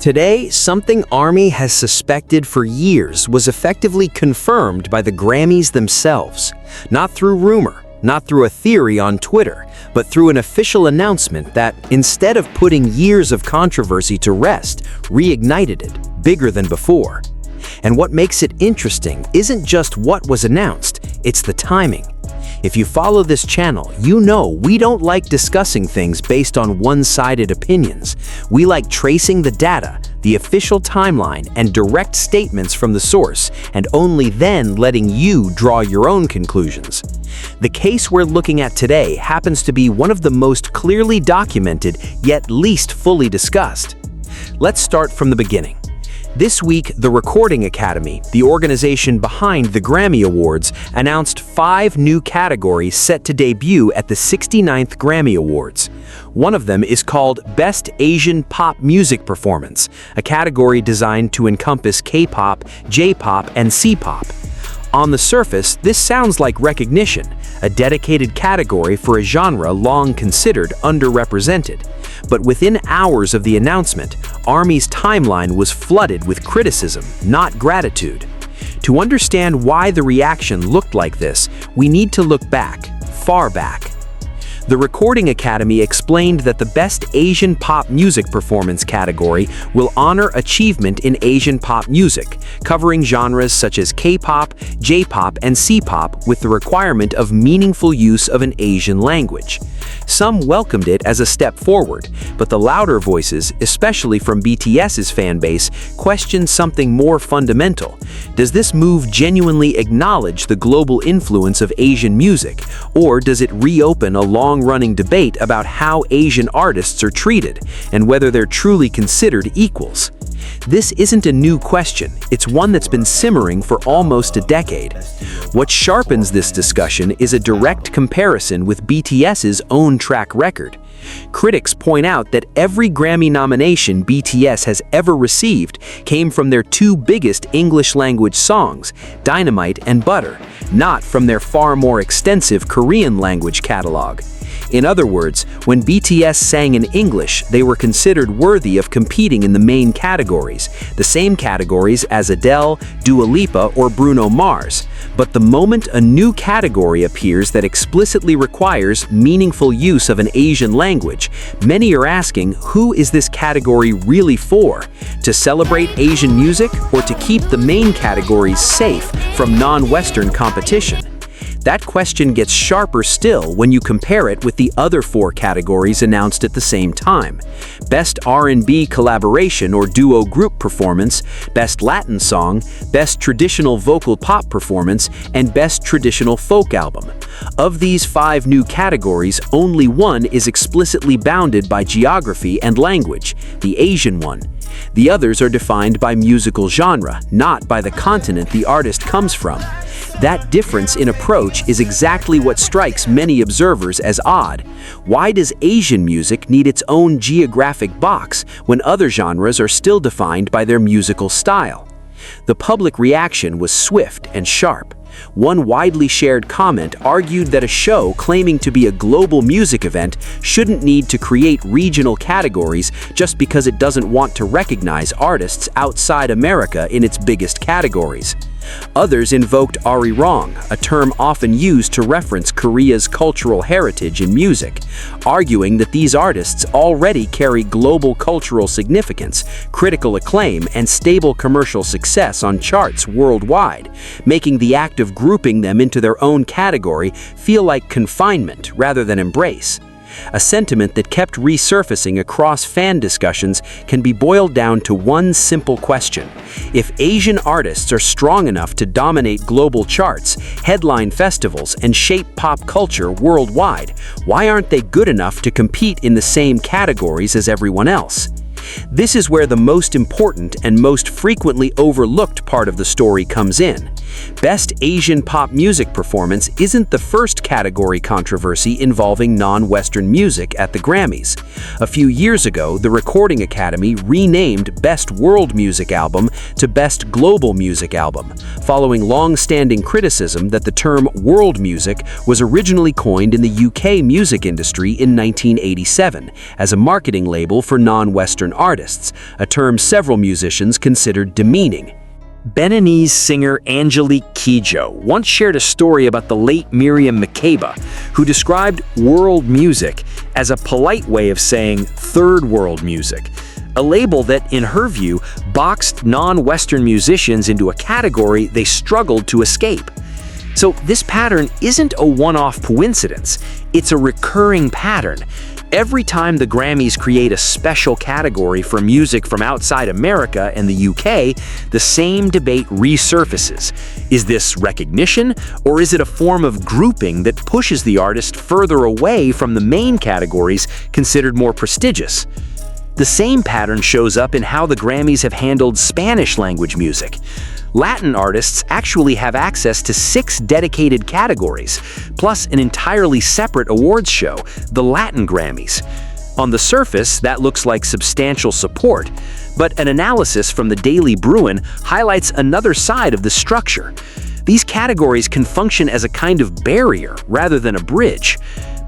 Today, something ARMY has suspected for years was effectively confirmed by the Grammys themselves. Not through rumor, not through a theory on Twitter, but through an official announcement that, instead of putting years of controversy to rest, reignited it, bigger than before. And what makes it interesting isn't just what was announced, it's the timing. If you follow this channel, you know we don't like discussing things based on one-sided opinions. We like tracing the data, the official timeline, and direct statements from the source, and only then letting you draw your own conclusions. The case we're looking at today happens to be one of the most clearly documented, yet least fully discussed. Let's start from the beginning. This week, the Recording Academy, the organization behind the Grammy Awards, announced 5 new categories set to debut at the 69th Grammy Awards. One of them is called Best Asian Pop Music Performance, a category designed to encompass K-pop, J-pop, and C-pop. On the surface, this sounds like recognition, a dedicated category for a genre long considered underrepresented. But within hours of the announcement, ARMY's timeline was flooded with criticism, not gratitude. To understand why the reaction looked like this, we need to look back, far back. The Recording Academy explained that the Best Asian Pop Music Performance category will honor achievement in Asian pop music, covering genres such as K-pop, J-pop, and C-pop with the requirement of meaningful use of an Asian language. Some welcomed it as a step forward, but the louder voices, especially from BTS's fanbase, questioned something more fundamental. Does this move genuinely acknowledge the global influence of Asian music, or does it reopen a long-running debate about how Asian artists are treated and whether they're truly considered equals? This isn't a new question, it's one that's been simmering for almost a decade. What sharpens this discussion is a direct comparison with BTS's own track record. Critics point out that every Grammy nomination BTS has ever received came from their 2 biggest English-language songs, Dynamite and Butter, not from their far more extensive Korean-language catalog. In other words, when BTS sang in English, they were considered worthy of competing in the main categories, the same categories as Adele, Dua Lipa, or Bruno Mars. But the moment a new category appears that explicitly requires meaningful use of an Asian language, many are asking, who is this category really for? To celebrate Asian music or to keep the main categories safe from non-Western competition? That question gets sharper still when you compare it with the other 4 categories announced at the same time: Best R&B Collaboration or Duo Group Performance, Best Latin Song, Best Traditional Vocal Pop Performance, and Best Traditional Folk Album. Of these 5 new categories, only one is explicitly bounded by geography and language, the Asian one. The others are defined by musical genre, not by the continent the artist comes from. That difference in approach is exactly what strikes many observers as odd. Why does Asian music need its own geographic box when other genres are still defined by their musical style? The public reaction was swift and sharp. One widely shared comment argued that a show claiming to be a global music event shouldn't need to create regional categories just because it doesn't want to recognize artists outside America in its biggest categories. Others invoked Arirang, a term often used to reference Korea's cultural heritage in music, arguing that these artists already carry global cultural significance, critical acclaim, and stable commercial success on charts worldwide, making the act of grouping them into their own category feel like confinement rather than embrace. A sentiment that kept resurfacing across fan discussions can be boiled down to one simple question. If Asian artists are strong enough to dominate global charts, headline festivals, and shape pop culture worldwide, why aren't they good enough to compete in the same categories as everyone else? This is where the most important and most frequently overlooked part of the story comes in. Best Asian Pop Music Performance isn't the first category controversy involving non-Western music at the Grammys. A few years ago, the Recording Academy renamed Best World Music Album to Best Global Music Album, following long-standing criticism that the term world music was originally coined in the UK music industry in 1987 as a marketing label for non-Western artists, a term several musicians considered demeaning. Beninese singer Angelique Kidjo once shared a story about the late Miriam Makeba, who described world music as a polite way of saying third world music, a label that, in her view, boxed non-Western musicians into a category they struggled to escape. So this pattern isn't a one-off coincidence, it's a recurring pattern. Every time the Grammys create a special category for music from outside America and the UK, the same debate resurfaces. Is this recognition, or is it a form of grouping that pushes the artist further away from the main categories considered more prestigious? The same pattern shows up in how the Grammys have handled Spanish-language music. Latin artists actually have access to 6 dedicated categories, plus an entirely separate awards show, the Latin Grammys. On the surface, that looks like substantial support, but an analysis from the Daily Bruin highlights another side of the structure. These categories can function as a kind of barrier rather than a bridge.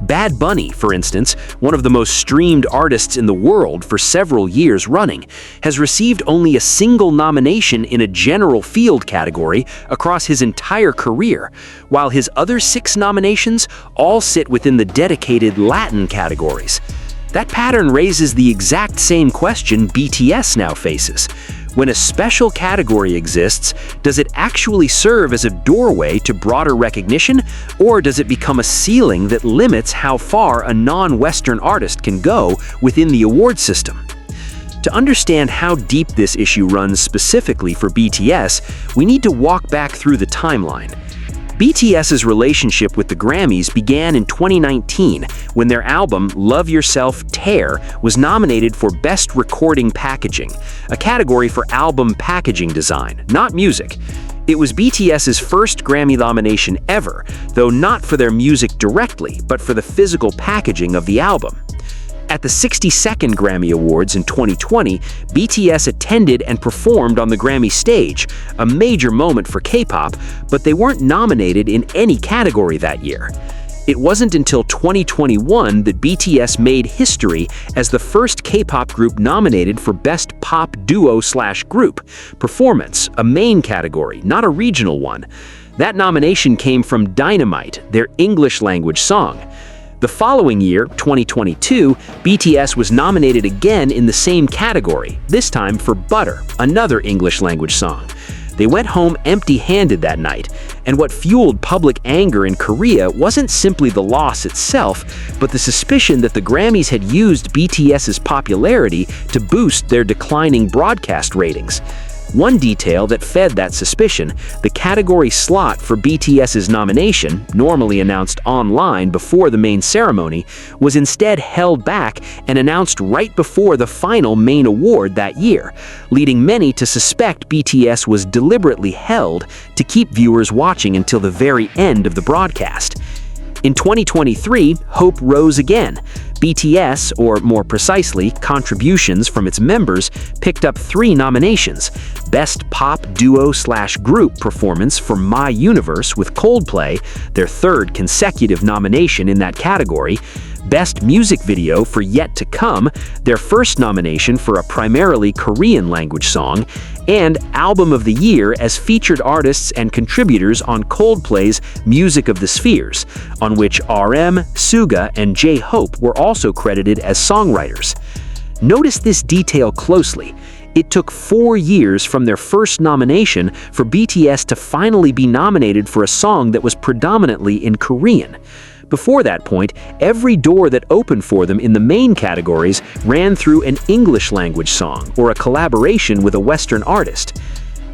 Bad Bunny, for instance, one of the most streamed artists in the world for several years running, has received only a single nomination in a general field category across his entire career, while his other 6 nominations all sit within the dedicated Latin categories. That pattern raises the exact same question BTS now faces. When a special category exists, does it actually serve as a doorway to broader recognition, or does it become a ceiling that limits how far a non-Western artist can go within the award system? To understand how deep this issue runs specifically for BTS, we need to walk back through the timeline. BTS's relationship with the Grammys began in 2019 when their album Love Yourself Tear was nominated for Best Recording Packaging, a category for album packaging design, not music. It was BTS's first Grammy nomination ever, though not for their music directly, but for the physical packaging of the album. At the 62nd Grammy Awards in 2020, BTS attended and performed on the Grammy stage, a major moment for K-pop, but they weren't nominated in any category that year. It wasn't until 2021 that BTS made history as the first K-pop group nominated for Best Pop Duo/Group Performance, a main category, not a regional one. That nomination came from Dynamite, their English-language song. The following year, 2022, BTS was nominated again in the same category, this time for Butter, another English-language song. They went home empty-handed that night, and what fueled public anger in Korea wasn't simply the loss itself, but the suspicion that the Grammys had used BTS's popularity to boost their declining broadcast ratings. One detail that fed that suspicion, the category slot for BTS's nomination, normally announced online before the main ceremony, was instead held back and announced right before the final main award that year, leading many to suspect BTS was deliberately held to keep viewers watching until the very end of the broadcast. In 2023, hope rose again. BTS, or more precisely, contributions from its members, picked up 3 nominations: Best Pop Duo/Group Performance for My Universe with Coldplay, their 3rd consecutive nomination in that category; Best Music Video for Yet to Come, their 1st nomination for a primarily Korean-language song; and Album of the Year as featured artists and contributors on Coldplay's Music of the Spheres, on which RM, Suga, and J-Hope were also credited as songwriters. Notice this detail closely. It took 4 years from their first nomination for BTS to finally be nominated for a song that was predominantly in Korean. Before that point, every door that opened for them in the main categories ran through an English-language song or a collaboration with a Western artist.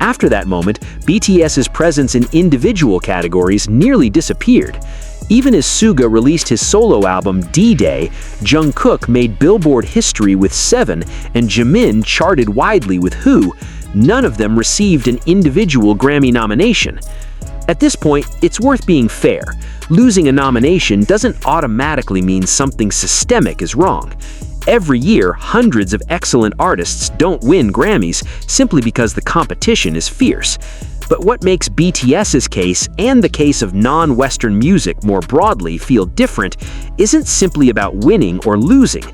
After that moment, BTS's presence in individual categories nearly disappeared. Even as Suga released his solo album D-Day, Jungkook made Billboard history with 7, and Jimin charted widely with Who. None of them received an individual Grammy nomination. At this point, it's worth being fair. Losing a nomination doesn't automatically mean something systemic is wrong. Every year, hundreds of excellent artists don't win Grammys simply because the competition is fierce. But what makes BTS's case and the case of non-Western music more broadly feel different isn't simply about winning or losing.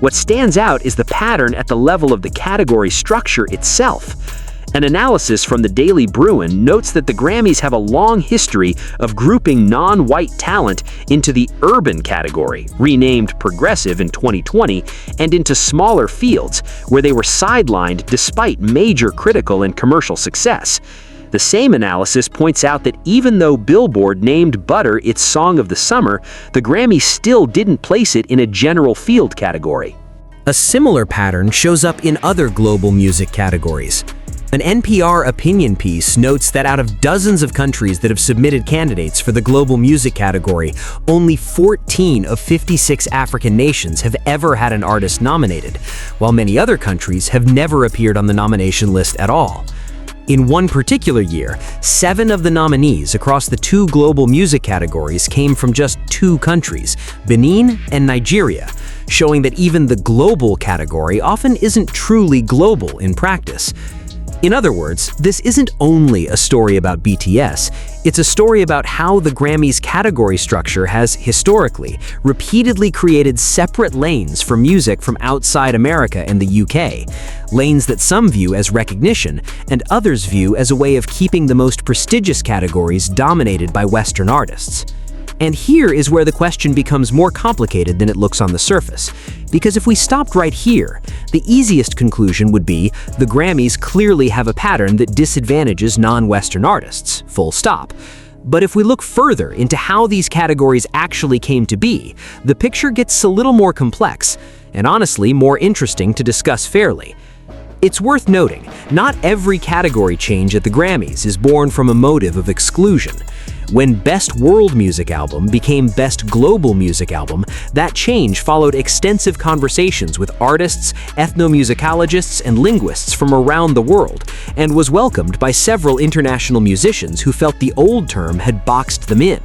What stands out is the pattern at the level of the category structure itself. An analysis from the Daily Bruin notes that the Grammys have a long history of grouping non-white talent into the urban category, renamed Progressive in 2020, and into smaller fields, where they were sidelined despite major critical and commercial success. The same analysis points out that even though Billboard named Butter its Song of the Summer, the Grammys still didn't place it in a general field category. A similar pattern shows up in other global music categories. An NPR opinion piece notes that out of dozens of countries that have submitted candidates for the global music category, only 14 of 56 African nations have ever had an artist nominated, while many other countries have never appeared on the nomination list at all. In one particular year, 7 of the nominees across the 2 global music categories came from just 2 countries, Benin and Nigeria, showing that even the global category often isn't truly global in practice. In other words, this isn't only a story about BTS, it's a story about how the Grammys category structure has, historically, repeatedly created separate lanes for music from outside America and the UK, lanes that some view as recognition and others view as a way of keeping the most prestigious categories dominated by Western artists. And here is where the question becomes more complicated than it looks on the surface. Because if we stopped right here, the easiest conclusion would be the Grammys clearly have a pattern that disadvantages non-Western artists, full stop. But if we look further into how these categories actually came to be, the picture gets a little more complex, and honestly more interesting to discuss fairly. It's worth noting, not every category change at the Grammys is born from a motive of exclusion. When Best World Music Album became Best Global Music Album, that change followed extensive conversations with artists, ethnomusicologists, and linguists from around the world, and was welcomed by several international musicians who felt the old term had boxed them in.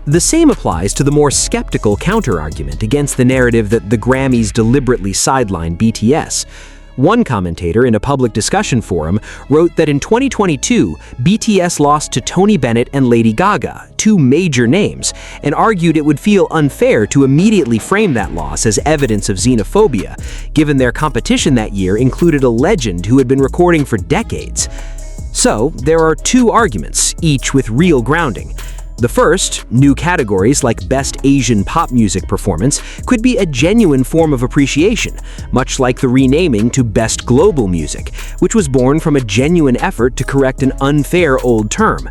The same applies to the more skeptical counter-argument against the narrative that the Grammys deliberately sideline BTS. One commentator in a public discussion forum wrote that in 2022, BTS lost to Tony Bennett and Lady Gaga, 2 major names, and argued it would feel unfair to immediately frame that loss as evidence of xenophobia, given their competition that year included a legend who had been recording for decades. So, there are 2 arguments, each with real grounding. The first, new categories like Best Asian Pop Music Performance, could be a genuine form of appreciation, much like the renaming to Best Global Music, which was born from a genuine effort to correct an unfair old term.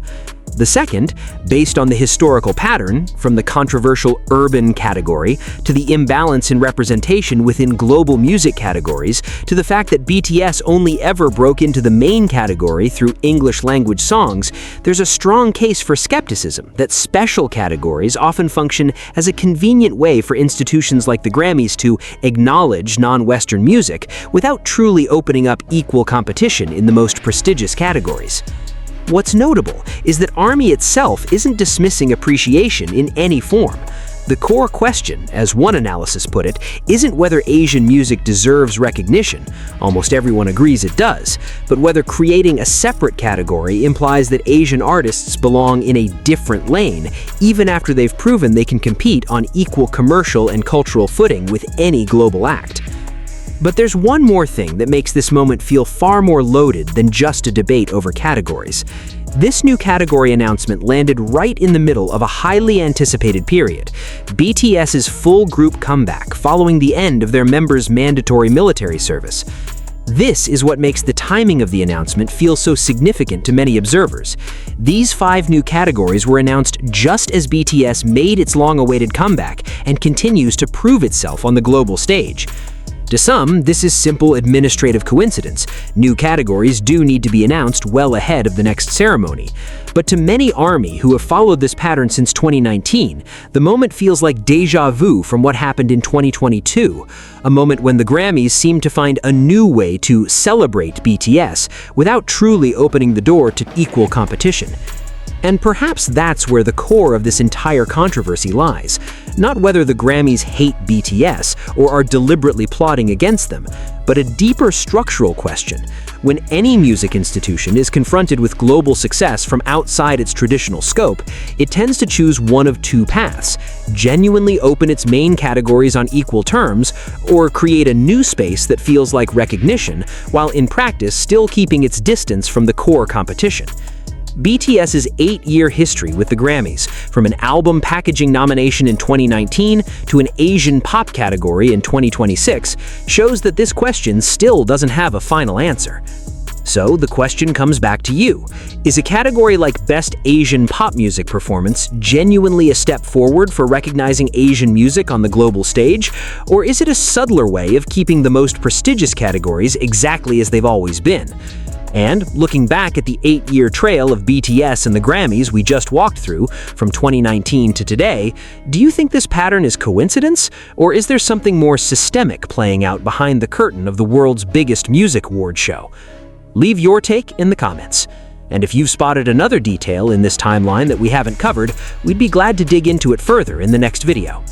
The second, based on the historical pattern, from the controversial urban category to the imbalance in representation within global music categories to the fact that BTS only ever broke into the main category through English-language songs, there's a strong case for skepticism that special categories often function as a convenient way for institutions like the Grammys to acknowledge non-Western music without truly opening up equal competition in the most prestigious categories. What's notable is that ARMY itself isn't dismissing appreciation in any form. The core question, as one analysis put it, isn't whether Asian music deserves recognition, almost everyone agrees it does, but whether creating a separate category implies that Asian artists belong in a different lane, even after they've proven they can compete on equal commercial and cultural footing with any global act. But there's one more thing that makes this moment feel far more loaded than just a debate over categories. This new category announcement landed right in the middle of a highly anticipated period, BTS's full group comeback following the end of their members' mandatory military service. This is what makes the timing of the announcement feel so significant to many observers. These 5 new categories were announced just as BTS made its long-awaited comeback and continues to prove itself on the global stage. To some, this is simple administrative coincidence. New categories do need to be announced well ahead of the next ceremony. But to many ARMY who have followed this pattern since 2019, the moment feels like déjà vu from what happened in 2022, a moment when the Grammys seemed to find a new way to celebrate BTS without truly opening the door to equal competition. And perhaps that's where the core of this entire controversy lies. Not whether the Grammys hate BTS or are deliberately plotting against them, but a deeper structural question. When any music institution is confronted with global success from outside its traditional scope, it tends to choose one of two paths: genuinely open its main categories on equal terms, or create a new space that feels like recognition, while in practice still keeping its distance from the core competition. BTS's 8-year history with the Grammys, from an album packaging nomination in 2019 to an Asian pop category in 2026, shows that this question still doesn't have a final answer. So the question comes back to you. Is a category like Best Asian Pop Music Performance genuinely a step forward for recognizing Asian music on the global stage? Or is it a subtler way of keeping the most prestigious categories exactly as they've always been? And looking back at the 8-year trail of BTS and the Grammys we just walked through, from 2019 to today, do you think this pattern is coincidence? Or is there something more systemic playing out behind the curtain of the world's biggest music award show? Leave your take in the comments. And if you've spotted another detail in this timeline that we haven't covered, we'd be glad to dig into it further in the next video.